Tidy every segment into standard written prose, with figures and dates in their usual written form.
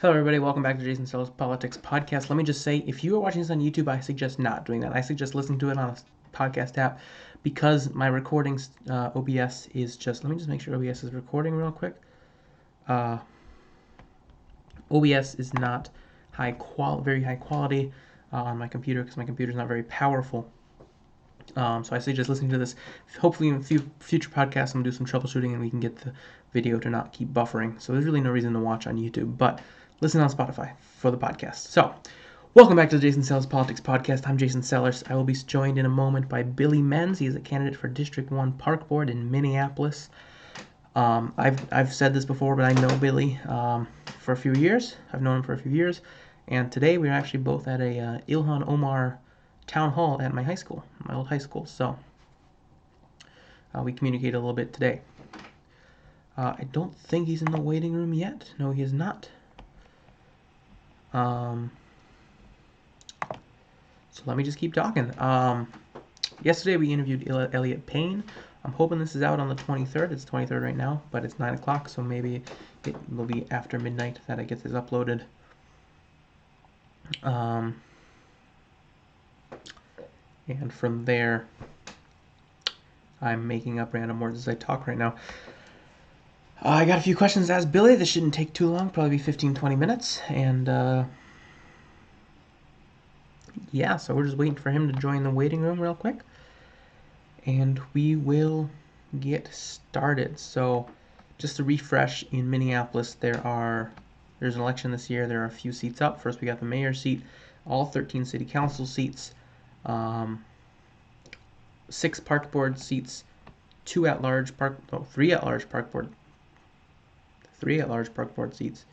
Hello, everybody. Welcome back to Jason Sellers Politics Podcast. Let me just say, if you are watching this on YouTube, I suggest not doing that. I suggest listening to it on a podcast app because my recordings, OBS is just. Let me just make sure OBS is recording real quick. OBS is not very high quality on my computer because my computer is not very powerful. So I suggest listening to this. Hopefully in a few future podcasts, I'm going to do some troubleshooting and we can get the video to not keep buffering. So there's really no reason to watch on YouTube, but listen on Spotify for the podcast. So welcome back to the Jason Sellers Politics Podcast. I'm Jason Sellers. I will be joined in a moment by Billy Menz. He is a candidate for District 1 Park Board in Minneapolis. I've said this before, but I know Billy for a few years. I've known him for a few years. And today we're actually both at a Elhan Omar town hall at my high school, my old high school. So we communicated a little bit today. I don't think he's in the waiting room yet. No, he is not. So let me just keep talking. Yesterday we interviewed Elliot Payne. I'm hoping this is out on the 23rd. It's 23rd right now, but it's 9 o'clock, so maybe it will be after midnight that it gets this uploaded. And from there, I'm making up random words as I talk right now. I got a few questions to ask Billy. This shouldn't take too long, probably be 15-20 minutes. And yeah, so we're just waiting for him to join the waiting room real quick. And we will get started. So just to refresh, in Minneapolis, there's an election this year. There are a few seats up. First, we got the mayor's seat, all 13 city council seats, 6 park board seats, 3 at-large park board seats,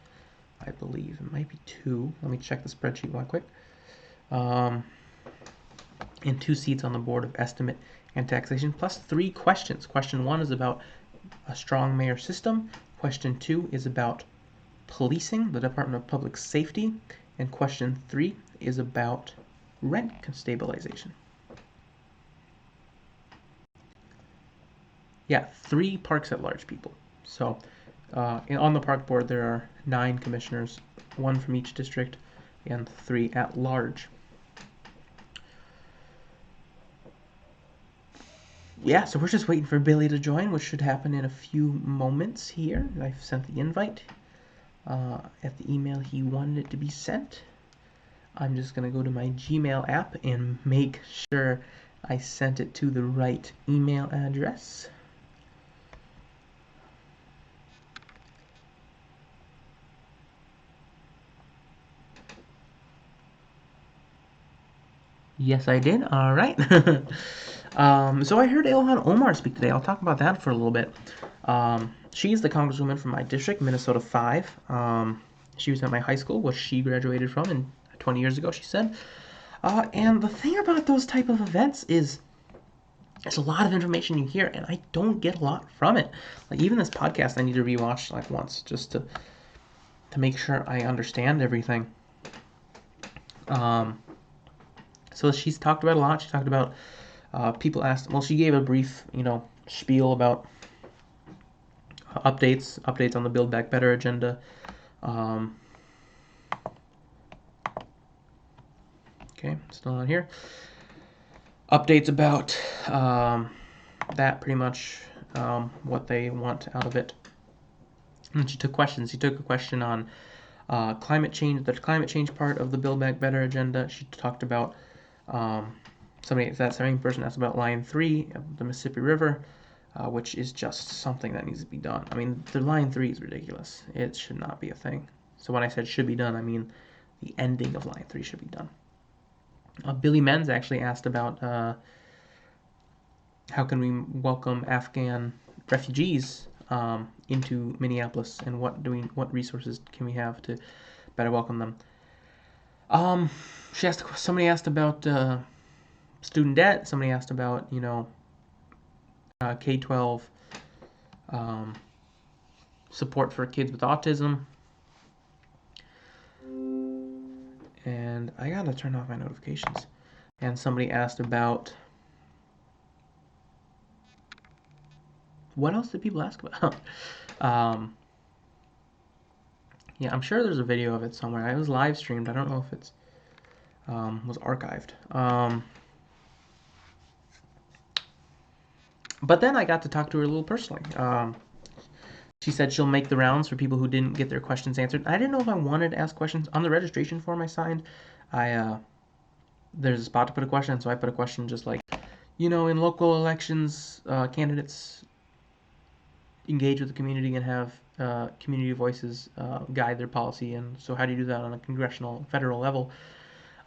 I believe. It might be 2. Let me check the spreadsheet real quick. And 2 seats on the Board of Estimate and Taxation, plus 3 questions. Question 1 is about a strong mayor system. Question 2 is about policing, the Department of Public Safety. And question 3 is about rent stabilization. Yeah, 3 parks at large people. So on the park board there are 9 commissioners, 1 from each district, and 3 at large. Yeah, so we're just waiting for Billy to join, which should happen in a few moments here. I've sent the invite at the email he wanted it to be sent. I'm just going to go to my Gmail app and make sure I sent it to the right email address. Yes, I did. All right. So I heard Elhan Omar speak today. I'll talk about that for a little bit. She's the congresswoman from my district, Minnesota 5. She was at my high school, which she graduated from 20 years ago, she said. And the thing about those type of events is there's a lot of information you hear, and I don't get a lot from it. Like, even this podcast, I need to rewatch like once just to make sure I understand everything. So she's talked about a lot. She talked about people asked. Well, she gave a brief, spiel about updates on the Build Back Better agenda. Okay, still on here. Updates about that, pretty much what they want out of it. And she took questions. She took a question on climate change, the climate change part of the Build Back Better agenda. She talked about same person asked about Line 3 of the Mississippi River, which is just something that needs to be done. I mean, the Line 3 is ridiculous. It should not be a thing. So when I said should be done, I mean the ending of Line 3 should be done. Billy Menz actually asked about how can we welcome Afghan refugees into Minneapolis, and what resources can we have to better welcome them. Somebody asked about student debt. Somebody asked about K-12 support for kids with autism. And I gotta turn off my notifications. And somebody asked about, what else did people ask about? Yeah, I'm sure there's a video of it somewhere. It was live streamed. I don't know if it's was archived. But then I got to talk to her a little personally. She said she'll make the rounds for people who didn't get their questions answered. I didn't know if I wanted to ask questions on the registration form I signed. There's a spot to put a question, so I put a question just like, in local elections, candidates engage with the community and have community voices guide their policy. And so, how do you do that on a congressional, federal level?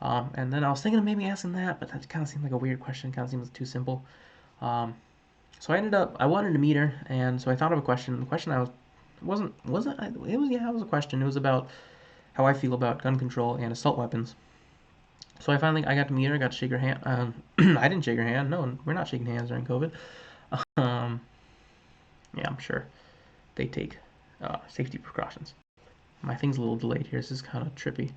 And then I was thinking of maybe asking that, but that kind of seemed like a weird question. Kind of seems too simple. So I wanted to meet her, and so I thought of a question. The question it was a question. It was about how I feel about gun control and assault weapons. So I got to meet her. I got to shake her hand. I didn't shake her hand. No, we're not shaking hands during COVID. Yeah, I'm sure they take safety precautions. My thing's a little delayed here. This is kind of trippy.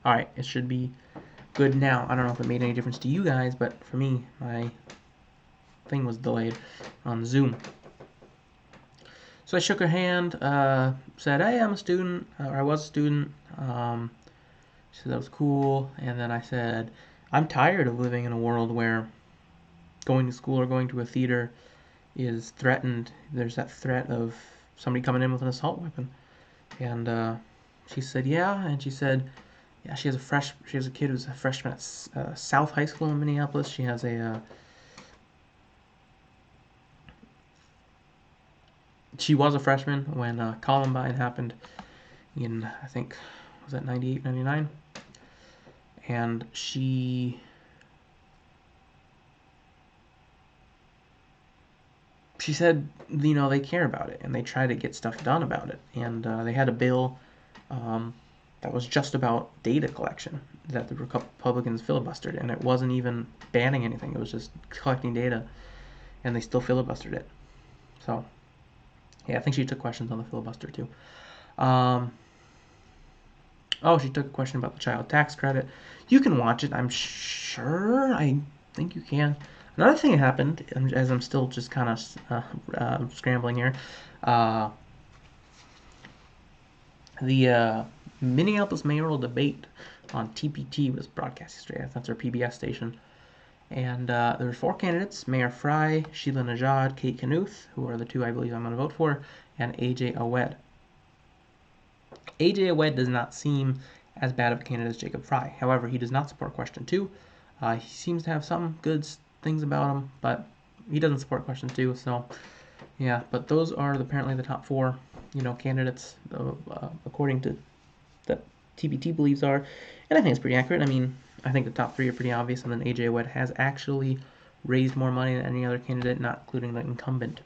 All right, it should be good now. I don't know if it made any difference to you guys, but for me, my thing was delayed on Zoom. So I shook her hand, said, "Hey, I'm a student," or I was a student. She said that was cool, and then I said, "I'm tired of living in a world where going to school or going to a theater is threatened. There's that threat of somebody coming in with an assault weapon." And she said, "Yeah," and she said, "Yeah, she has a kid who's a freshman at South High School in Minneapolis. She has she was a freshman when Columbine happened in, I think, was that 98, 99? And she said, they care about it and they try to get stuff done about it. And they had a bill that was just about data collection that the Republicans filibustered, and it wasn't even banning anything. It was just collecting data, and they still filibustered it. So, yeah, I think she took questions on the filibuster too. She took a question about the child tax credit. You can watch it, I'm sure. I think you can. Another thing that happened, as I'm still just kind of scrambling here, the Minneapolis mayoral debate on TPT was broadcast yesterday. That's our PBS station. And there were 4 candidates: Mayor Fry, Sheila Najad, Kate Knuth, who are the 2 I believe I'm going to vote for, and A.J. Awed. A.J. Awed does not seem as bad of a candidate as Jacob Fry. However, he does not support question 2. He seems to have some good things about him, but he doesn't support question 2. So, yeah, but those are apparently the top 4, candidates according to that TPT believes are, and I think it's pretty accurate. I mean, I think the top 3 are pretty obvious, and then A.J. Awed has actually raised more money than any other candidate, not including the incumbent.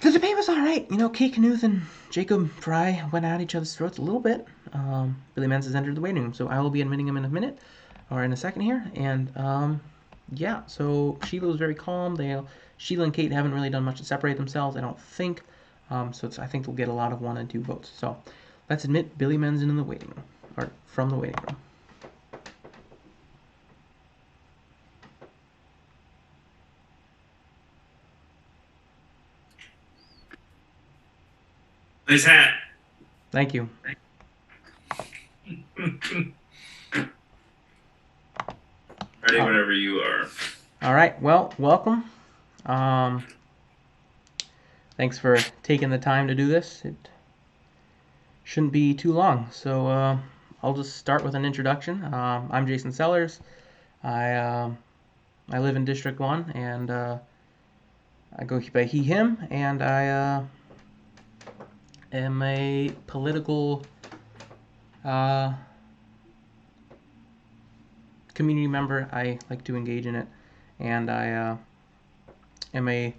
The debate was all right. Kate Knuth and Jacob Fry went at each other's throats a little bit. Billy Menz has entered the waiting room, so I will be admitting him in a minute, or in a second here. And yeah, so Sheila was very calm. Sheila and Kate haven't really done much to separate themselves, I don't think. So I think they'll get a lot of 1 and 2 votes. So let's admit Billy Menz in the waiting room, or from the waiting room. Nice hat. Thank you. Ready whenever you are. All right. Well, welcome. Thanks for taking the time to do this. It shouldn't be too long. So I'll just start with an introduction. I'm Jason Sellers. I live in District 1, and I go by he, him, and I am a political community member. I like to engage in it, and I am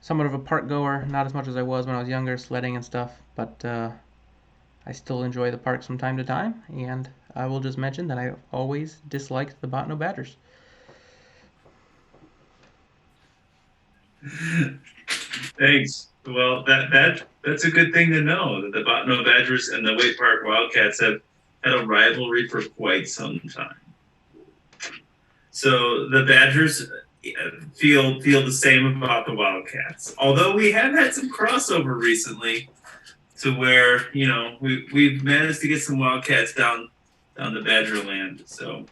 somewhat of a park goer, not as much as I was when I was younger, sledding and stuff, but I still enjoy the parks from time to time, and I will just mention that I always disliked the Botno Badgers. Thanks. Well, that's a good thing to know, that the Botno Badgers and the Waite Park Wildcats have had a rivalry for quite some time. So the Badgers, feel the same about the Wildcats. Although we have had some crossover recently, to where we've managed to get some Wildcats down the Badgerland. So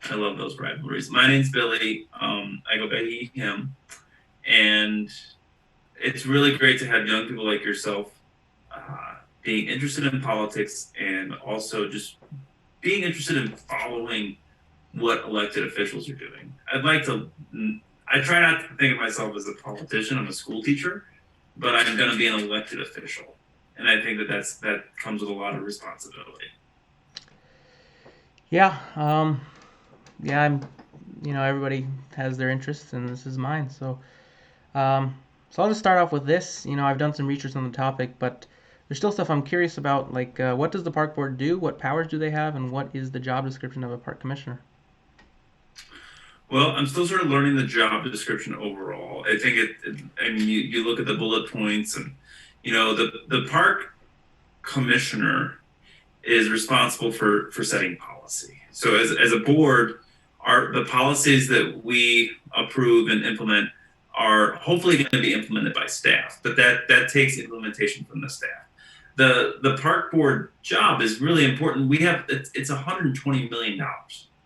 I love those rivalries. My name's Billy. I go by he, him, and it's really great to have young people like yourself being interested in politics and also just being interested in following what elected officials are doing. I try not to think of myself as a politician. I'm a school teacher, but I'm going to be an elected official. And I think that comes with a lot of responsibility. Yeah. I'm, everybody has their interests, and this is mine. So I'll just start off with this. I've done some research on the topic, but there's still stuff I'm curious about, like what does the park board do? What powers do they have? And what is the job description of a park commissioner? Well, I'm still sort of learning the job description overall. I think you look at the bullet points, and the park commissioner is responsible for setting policy. So as a board, the policies that we approve and implement are hopefully going to be implemented by staff, but that takes implementation from the staff. The park board job is really important. It's $120 million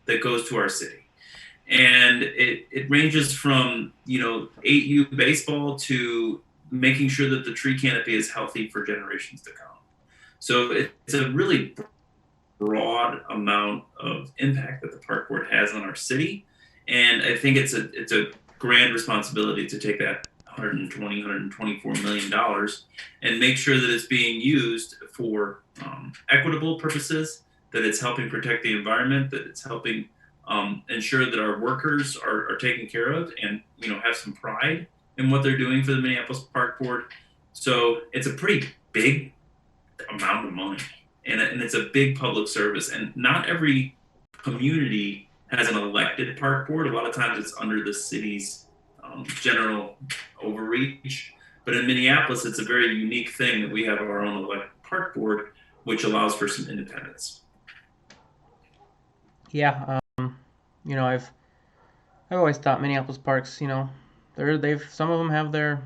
that goes to our city. And it ranges from 8U baseball to making sure that the tree canopy is healthy for generations to come. So it's a really broad amount of impact that the park board has on our city, and I think it's a grand responsibility to take that $124 million and make sure that it's being used for equitable purposes, that it's helping protect the environment, that it's helping ensure that our workers are taken care of and have some pride in what they're doing for the Minneapolis Park Board. So it's a pretty big amount of money, and it's a big public service, and not every community has an elected park board. A lot of times it's under the city's general overreach, but in Minneapolis it's a very unique thing that we have our own elected park board, which allows for some independence. Yeah, I've always thought Minneapolis parks, they've some of them have their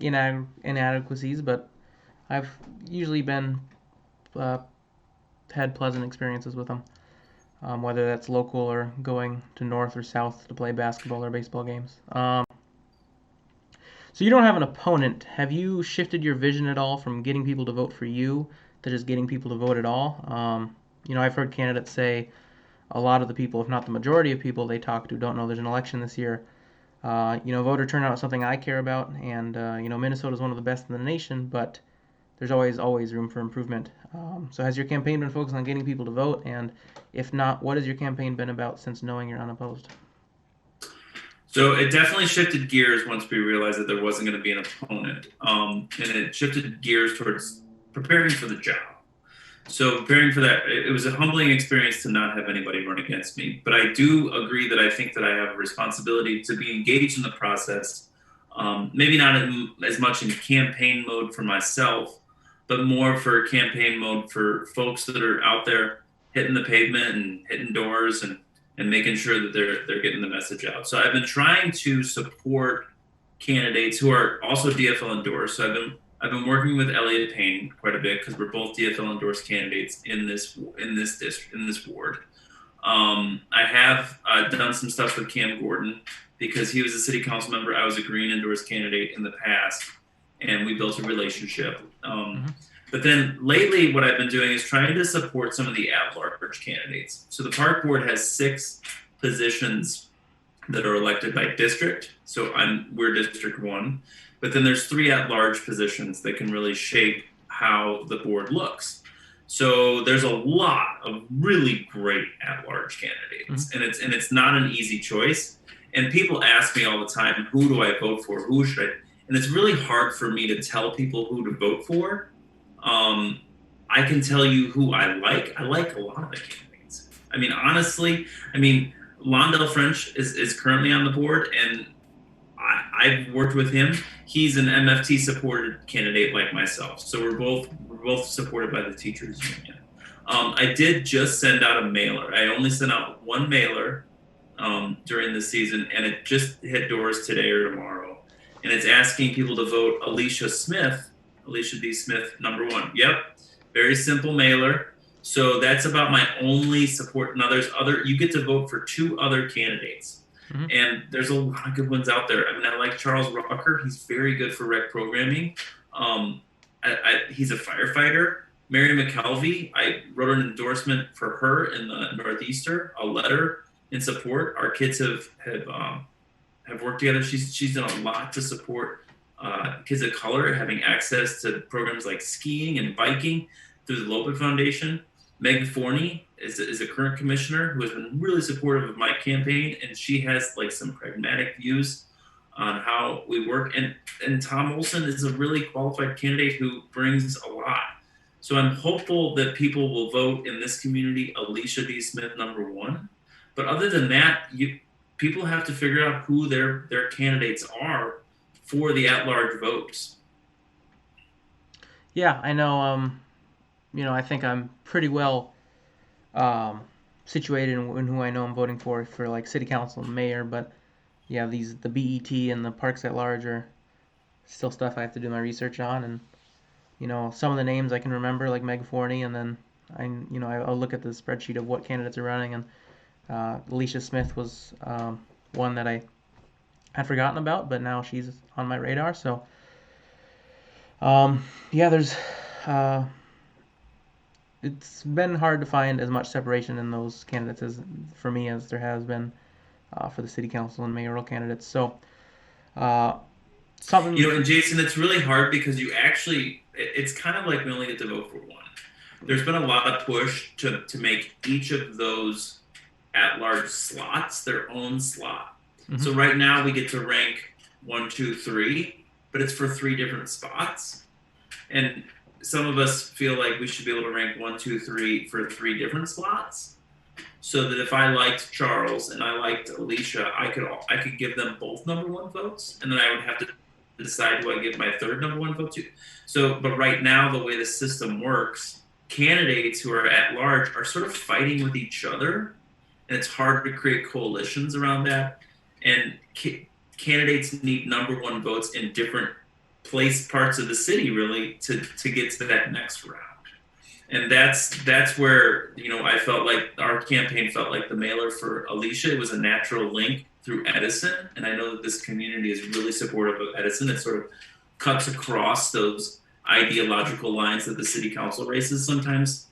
inadequacies, but I've usually been had pleasant experiences with them, whether that's local or going to north or south to play basketball or baseball games. So you don't have an opponent. Have you shifted your vision at all from getting people to vote for you to just getting people to vote at all? I've heard candidates say a lot of the people, if not the majority of people they talk to, don't know there's an election this year. Voter turnout is something I care about, and Minnesota is one of the best in the nation, but there's always room for improvement. So has your campaign been focused on getting people to vote? And if not, what has your campaign been about since knowing you're unopposed? So it definitely shifted gears once we realized that there wasn't going to be an opponent. And it shifted gears towards preparing for the job. So preparing for that, it was a humbling experience to not have anybody run against me. But I do agree that I think that I have a responsibility to be engaged in the process, maybe not as much in campaign mode for myself, but more for campaign mode for folks that are out there hitting the pavement and hitting doors and making sure that they're getting the message out. So I've been trying to support candidates who are also DFL endorsed. So I've been working with Elliot Payne quite a bit because we're both DFL endorsed candidates in this district, in this ward. I have done some stuff with Cam Gordon because he was a city council member. I was a green endorsed candidate in the past, and we built a relationship. But then lately, what I've been doing is trying to support some of the at-large candidates. So the park board has 6 positions that are elected by district. So we're District 1. But then there's 3 at-large positions that can really shape how the board looks. So there's a lot of really great at-large candidates, and it's not an easy choice. And people ask me all the time, who do I vote for? Who should I? And it's really hard for me to tell people who to vote for. I can tell you who I like. I like a lot of the candidates. I mean, honestly, Londell French is currently on the board, and I've worked with him. He's an MFT supported candidate like myself. So we're both supported by the teachers union. I did just send out a mailer. I only sent out one mailer during the season, and it just hit doors today or tomorrow. And it's asking people to vote Alicia Smith, Alicia B. Smith, #1. Yep, very simple mailer. So that's about my only support. Now there's you get to vote for 2 other candidates. Mm-hmm. And there's a lot of good ones out there. I mean, I like Charles Rucker. He's very good for rec programming. He's a firefighter. Mary McKelvey, I wrote an endorsement for her in the Northeastern, a letter in support. Our kids have worked together. She's done a lot to support kids of color having access to programs like skiing and biking through the Lopen Foundation. Meg Forney is a current commissioner who has been really supportive of my campaign, and she has like some pragmatic views on how we work. And Tom Olson is a really qualified candidate who brings a lot. So I'm hopeful that people will vote in this community Alicia B. Smith #1. But other than that, people have to figure out who their candidates are for the at-large votes. Yeah, I know. I think I'm pretty well situated in who I know I'm voting for like city council and mayor. But yeah, the BET and the parks at large are still stuff I have to do my research on. And some of the names I can remember, like Meg Forney, and then I'll look at the spreadsheet of what candidates are running, and Alicia Smith was one that I had forgotten about, but now she's on my radar. So there's it's been hard to find as much separation in those candidates for me as there has been for the city council and mayoral candidates. So something, and Jason, it's really hard because it's kind of like we only get to vote for one. There's been a lot of push to make each of those at-large slots their own slot. Mm-hmm. So right now we get to rank 1, 2, 3, but it's for 3 different spots. And some of us feel like we should be able to rank 1, 2, 3 for 3 different slots. So that if I liked Charles and I liked Alicia, I could give them both #1 votes, and then I would have to decide who I give my third #1 vote to. So, but right now, the way the system works, candidates who are at large are sort of fighting with each other, and it's hard to create coalitions around that. And candidates need #1 votes in different parts of the city, really, to get to that next round. And that's where I felt like our campaign felt like the mailer for Alicia. It was a natural link through Edison, and I know that this community is really supportive of Edison. It sort of cuts across those ideological lines that the city council races sometimes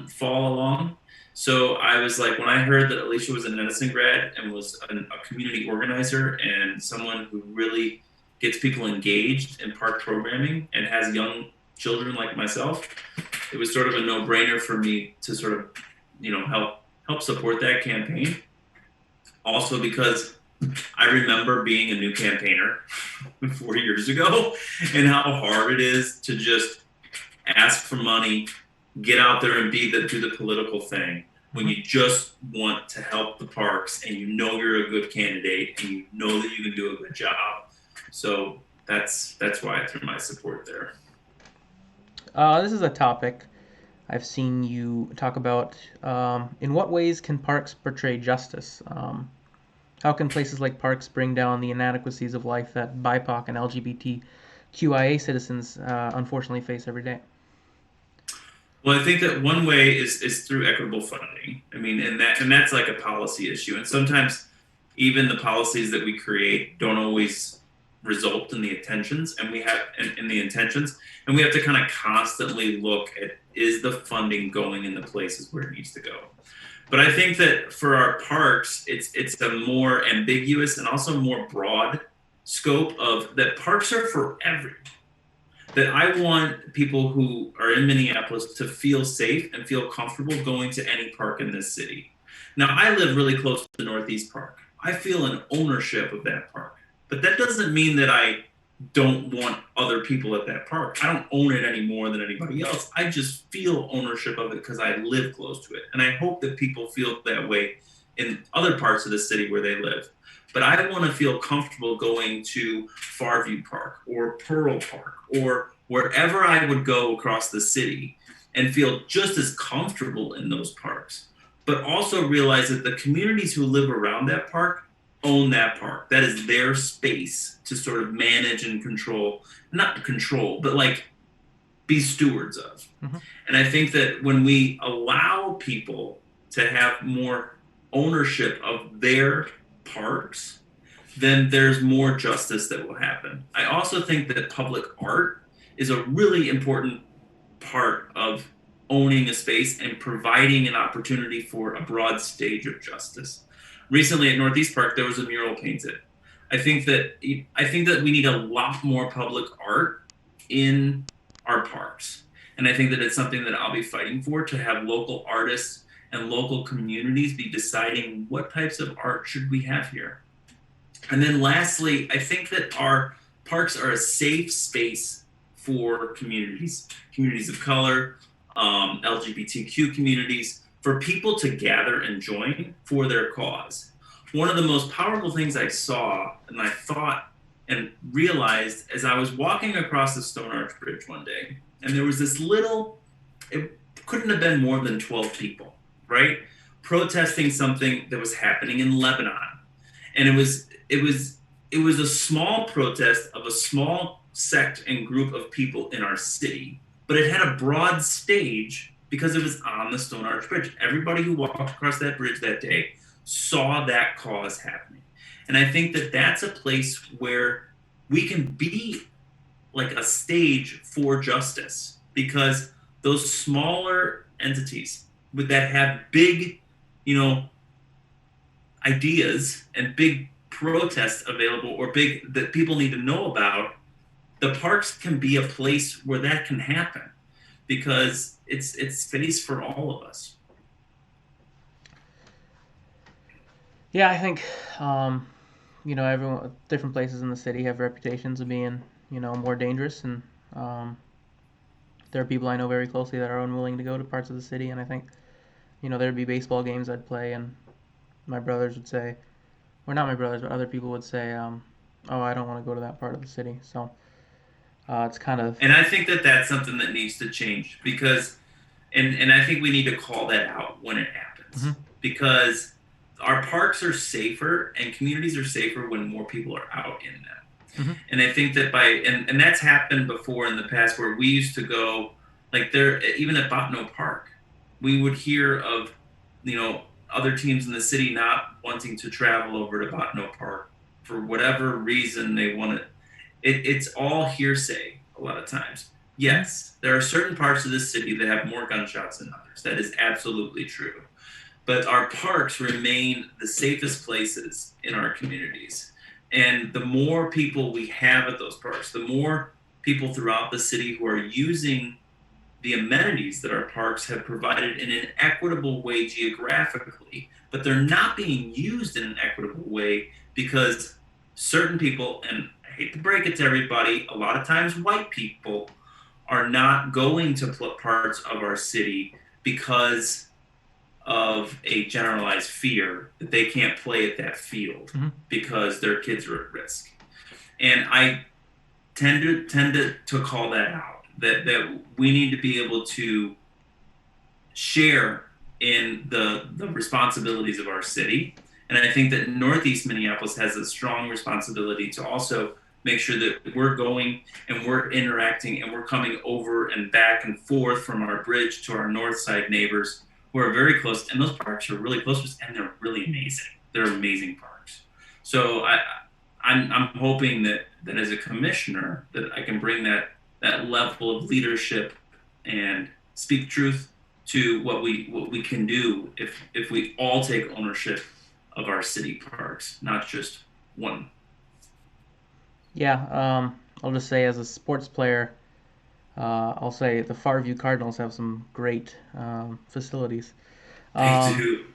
fall along. So I was like, when I heard that Alicia was an Edison grad and was a community organizer and someone who really gets people engaged in park programming and has young children like myself, it was sort of a no-brainer for me to sort of, help support that campaign. Also because I remember being a new campaigner 4 years ago and how hard it is to just ask for money, get out there and do the political thing when you just want to help the parks and you're a good candidate and you know that you can do a good job. So that's why I threw my support there. This is a topic I've seen you talk about. In what ways can parks portray justice? How can places like parks bring down the inadequacies of life that BIPOC and LGBTQIA citizens unfortunately face every day? Well, I think that one way is through equitable funding. I mean, and that's like a policy issue. And sometimes even the policies that we create don't always result in the intentions, and we have to kind of constantly look at, is the funding going in the places where it needs to go? But I think that for our parks, it's a more ambiguous and also more broad scope of that parks are for everyone. That I want people who are in Minneapolis to feel safe and feel comfortable going to any park in this city. Now, I live really close to Northeast Park. I feel an ownership of that park. But that doesn't mean that I don't want other people at that park. I don't own it any more than anybody else. I just feel ownership of it because I live close to it. And I hope that people feel that way in other parts of the city where they live. But I want to feel comfortable going to Farview Park or Pearl Park or wherever I would go across the city and feel just as comfortable in those parks. but also realize that the communities who live around that park own that park. That is their space to sort of manage and control, not control, but like be stewards of. Mm-hmm. And I think that when we allow people to have more ownership of their parks, then there's more justice that will happen. I also think that public art is a really important part of owning a space and providing an opportunity for a broad stage of justice. Recently at Northeast Park, there was a mural painted. I think that we need a lot more public art in our parks. And I think that it's something that I'll be fighting for, to have local artists and local communities be deciding what types of art should we have here. And then lastly, I think that our parks are a safe space for communities of color, LGBTQ communities, for people to gather and join for their cause. One of the most powerful things I saw and I thought and realized as I was walking across the Stone Arch Bridge one day, and there was this little, it couldn't have been more than 12 people, right? Protesting something that was happening in Lebanon. And it was a small protest of a small sect and group of people in our city, but it had a broad stage because it was on the Stone Arch Bridge. Everybody who walked across that bridge that day saw that cause happening. And I think that that's a place where we can be like a stage for justice, because those smaller entities that have big, ideas and big protests available, or big that people need to know about, the parks can be a place where that can happen, because it's space for all of us. Yeah, I think everyone, different places in the city have reputations of being more dangerous, and there are people I know very closely that are unwilling to go to parts of the city, and I think there'd be baseball games I'd play, and my brothers would say, or not my brothers, but other people would say, oh, I don't want to go to that part of the city. So it's kind of... And I think that that's something that needs to change, because, and I think we need to call that out when it happens, mm-hmm. because our parks are safer and communities are safer when more people are out in them. Mm-hmm. And I think that and that's happened before in the past, where we used to go, like there, even at Botno Park, we would hear of, other teams in the city not wanting to travel over to Botno Park for whatever reason they want it. It's all hearsay a lot of times. Yes, there are certain parts of the city that have more gunshots than others. That is absolutely true. But our parks remain the safest places in our communities. And the more people we have at those parks, the more people throughout the city who are using the amenities that our parks have provided in an equitable way geographically, but they're not being used in an equitable way because certain people, and I hate to break it to everybody, a lot of times white people are not going to parts of our city because of a generalized fear that they can't play at that field mm-hmm. because their kids are at risk. And I tend to call that out, that we need to be able to share in the responsibilities of our city. And I think that Northeast Minneapolis has a strong responsibility to also make sure that we're going and we're interacting and we're coming over and back and forth from our bridge to our north side neighbors who are very close. And those parks are really close to us, and they're really amazing. They're amazing parks. So I'm hoping that as a commissioner that I can bring that level of leadership and speak truth to what we can do if we all take ownership of our city parks, not just one. Yeah, I'll just say, as a sports player, I'll say the Farview Cardinals have some great facilities. They do.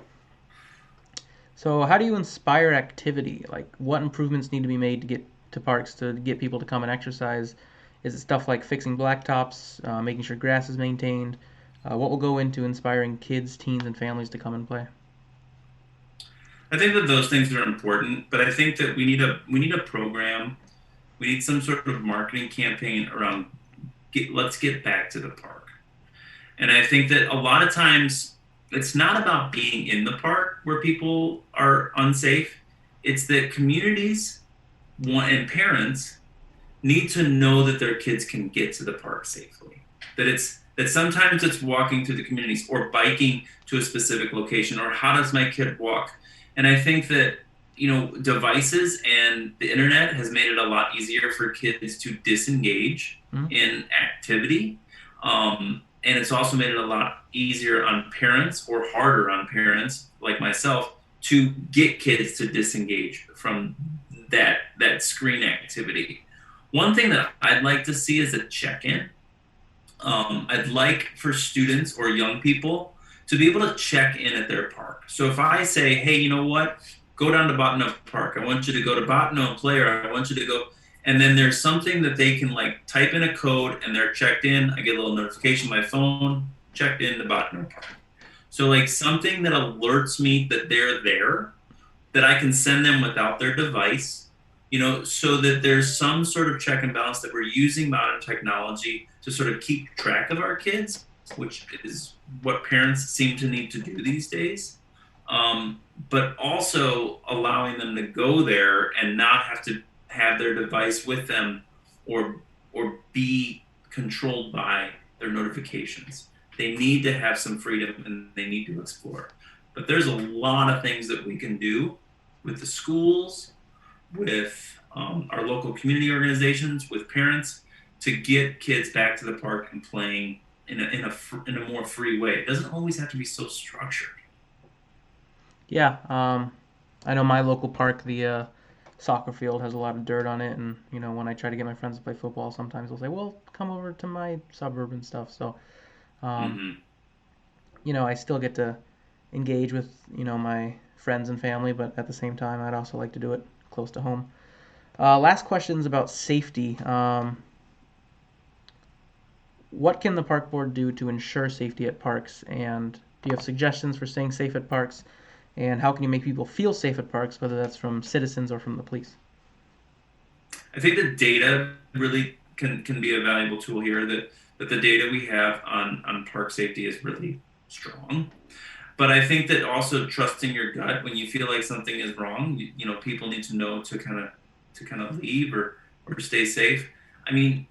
So how do you inspire activity? Like, what improvements need to be made to get to parks to get people to come and exercise? Is it stuff like fixing blacktops, making sure grass is maintained? What will go into inspiring kids, teens, and families to come and play? I think that those things are important, but I think that we need a program. We need some sort of marketing campaign around let's get back to the park. And I think that a lot of times it's not about being in the park where people are unsafe. It's that communities want and parents need to know that their kids can get to the park safely. That sometimes it's walking through the communities or biking to a specific location, or how does my kid walk? And I think that devices and the internet has made it a lot easier for kids to disengage in activity. And it's also made it a lot easier on parents, or harder on parents like myself, to get kids to disengage from that screen activity. One thing that I'd like to see is a check-in. I'd like for students or young people to be able to check in at their park. So if I say, hey, you know what? Go down to Bottineau Park. I want you to go to Bottineau and play, or I want you to go. And then there's something that they can like type in a code and they're checked in. I get a little notification on my phone, checked in to Bottineau Park. So like something that alerts me that they're there, that I can send them without their device, so that there's some sort of check and balance, that we're using modern technology to sort of keep track of our kids, which is what parents seem to need to do these days. But also allowing them to go there and not have to have their device with them, or be controlled by their notifications. They need to have some freedom and they need to explore. But there's a lot of things that we can do with the schools, with our local community organizations, with parents, to get kids back to the park and playing in a more free way. It doesn't always have to be so structured. Yeah, I know my local park, the soccer field has a lot of dirt on it, and when I try to get my friends to play football, sometimes they'll say, "Well, come over to my suburb and stuff." So, I still get to engage with my friends and family, but at the same time, I'd also like to do it close to home. Last question is about safety. What can the park board do to ensure safety at parks? And do you have suggestions for staying safe at parks? And how can you make people feel safe at parks, whether that's from citizens or from the police? I think the data really can be a valuable tool here. That the data we have on park safety is really strong. But I think that also trusting your gut when you feel like something is wrong, people need to know to kind of leave, or stay safe. I mean,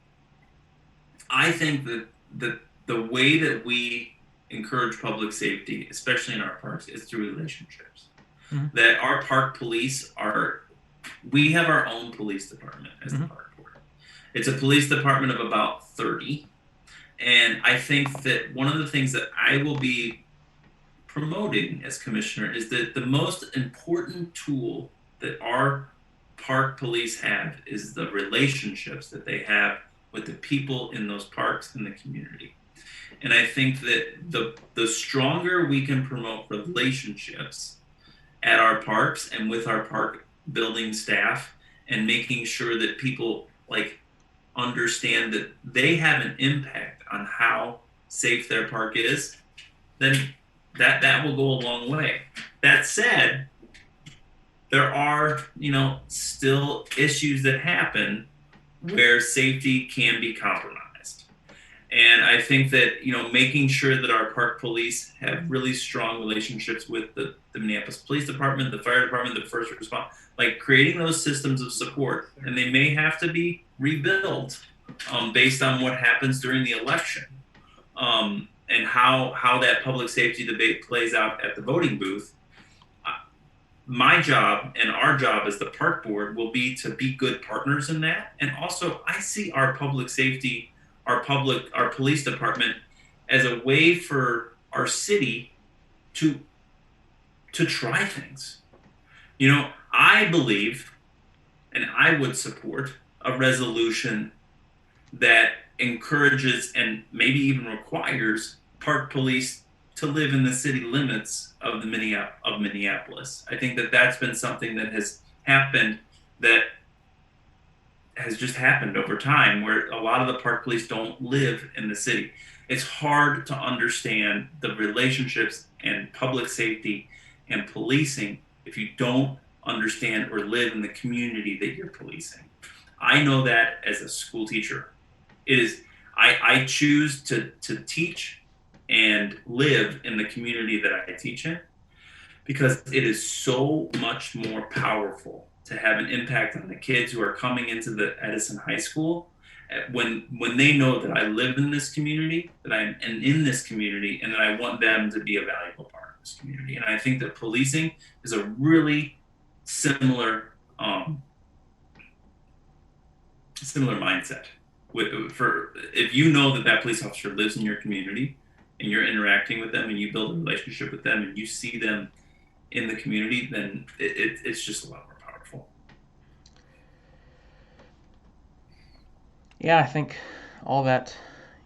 I think that the way that we encourage public safety, especially in our parks, is through relationships. Mm-hmm. That our park police we have our own police department as the park board. It's a police department of about 30. And I think that one of the things that I will be promoting as commissioner is that the most important tool that our park police have is the relationships that they have with the people in those parks and the community. And I think that the stronger we can promote relationships at our parks and with our park building staff, and making sure that people understand that they have an impact on how safe their park is, then that will go a long way. That said, there are still issues that happen where safety can be compromised. And I think that making sure that our park police have really strong relationships with the Minneapolis Police Department, the fire department, the first response, creating those systems of support, and they may have to be rebuilt based on what happens during the election, and how that public safety debate plays out at the voting booth. My job and our job as the park board will be to be good partners in that. And also, I see our public safety, our police department, as a way for our city to try things. I believe, and I would support a resolution that encourages and maybe even requires park police to live in the city limits of Minneapolis. I think that that's been something that has happened, that has just happened over time, where a lot of the park police don't live in the city. It's hard to understand the relationships and public safety and policing if you don't understand or live in the community that you're policing. I know that as a school teacher. I choose to teach and live in the community that I teach in, because it is so much more powerful to have an impact on the kids who are coming into the Edison High School when they know that I live in this community, that I'm in this community, and that I want them to be a valuable part of this community. And I think that policing is a really similar mindset. For if you know that that police officer lives in your community and you're interacting with them and you build a relationship with them and you see them in the community, then it's just a lot more powerful. Yeah, I think all that,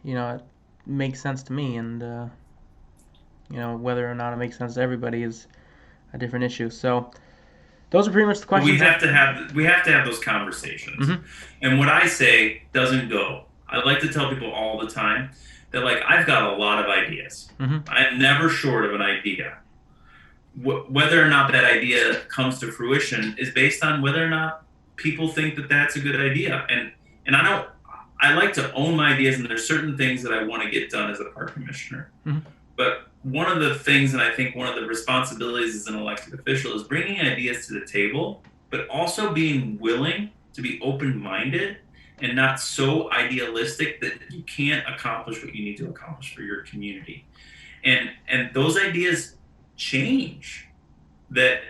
it makes sense to me, and whether or not it makes sense to everybody is a different issue. So those are pretty much the questions. We have to have those conversations. Mm-hmm. And what I say doesn't go. I like to tell people all the time that, like, I've got a lot of ideas. Mm-hmm. I'm never short of an idea. Whether or not that idea comes to fruition is based on whether or not people think that that's a good idea. And I like to own my ideas, and there's certain things that I want to get done as a park commissioner. Mm-hmm. But one of the things, and I think one of the responsibilities as an elected official, is bringing ideas to the table, but also being willing to be open-minded and not so idealistic that you can't accomplish what you need to accomplish for your community. And those ideas change, that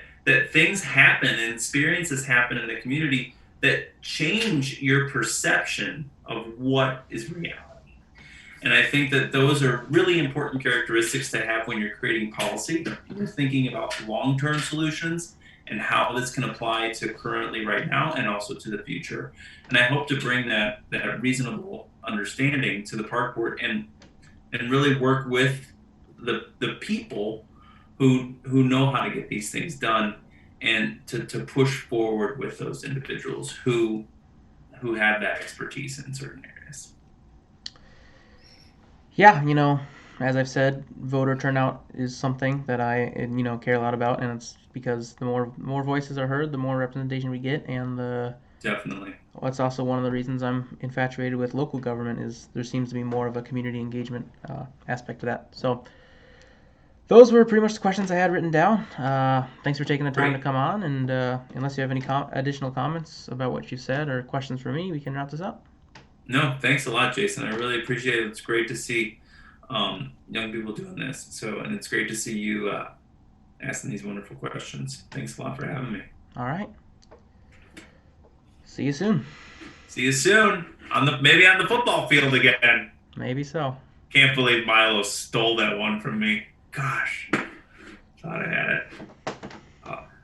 things happen and experiences happen in the community that change your perception of what is reality. And I think that those are really important characteristics to have when you're creating policy. You're thinking about long-term solutions and how this can apply to currently right now and also to the future. And I hope to bring that reasonable understanding to the park board and really work with the people who know how to get these things done, and to push forward with those individuals who have that expertise in certain areas. Yeah, as I've said, voter turnout is something that I care a lot about, and it's because the more voices are heard, the more representation we get, and definitely. That's also one of the reasons I'm infatuated with local government, is there seems to be more of a community engagement aspect to that. So those were pretty much the questions I had written down. Thanks for taking the time to come on, and unless you have any additional comments about what you said or questions for me, we can wrap this up. No, thanks a lot, Jason. I really appreciate it. It's great to see young people doing this. And it's great to see you asking these wonderful questions. Thanks a lot for having me. All right. See you soon. See you soon. Maybe on the football field again. Maybe so. Can't believe Milo stole that one from me. Gosh, thought I had it.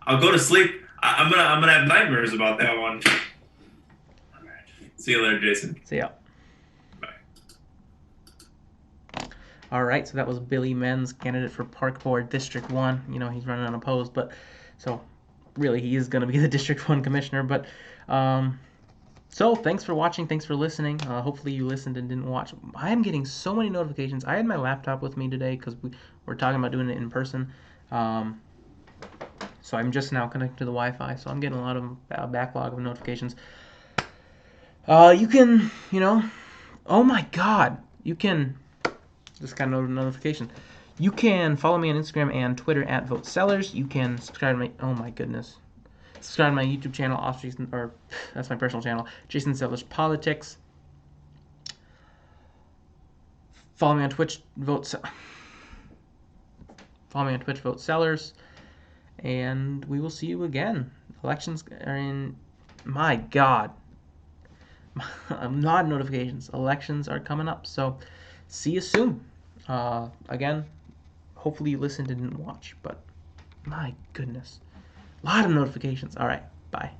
I'll go to sleep. I'm gonna have nightmares about that one. All right. See you later, Jason. See ya. Bye. All right, so that was Billy Menz, candidate for Park Board District 1. He's running unopposed, but so really he is going to be the District 1 commissioner. But so thanks for watching. Thanks for listening. Hopefully you listened and didn't watch. I am getting so many notifications. I had my laptop with me today because we're talking about doing it in person. So I'm just now connected to the Wi-Fi, so I'm getting a lot of backlog of notifications. You can, oh my God, you can, just got a notification. You can follow me on Instagram and Twitter at VoteSellers. You can subscribe to my, oh my goodness. Subscribe to my YouTube channel, that's my personal channel, Jason Sellers Politics. Follow me on Twitch, Vote Sellers, and we will see you again. Elections are in, my God, not notifications. Elections are coming up, so see you soon. Again, hopefully you listened and didn't watch, but my goodness. A lot of notifications. All right. Bye.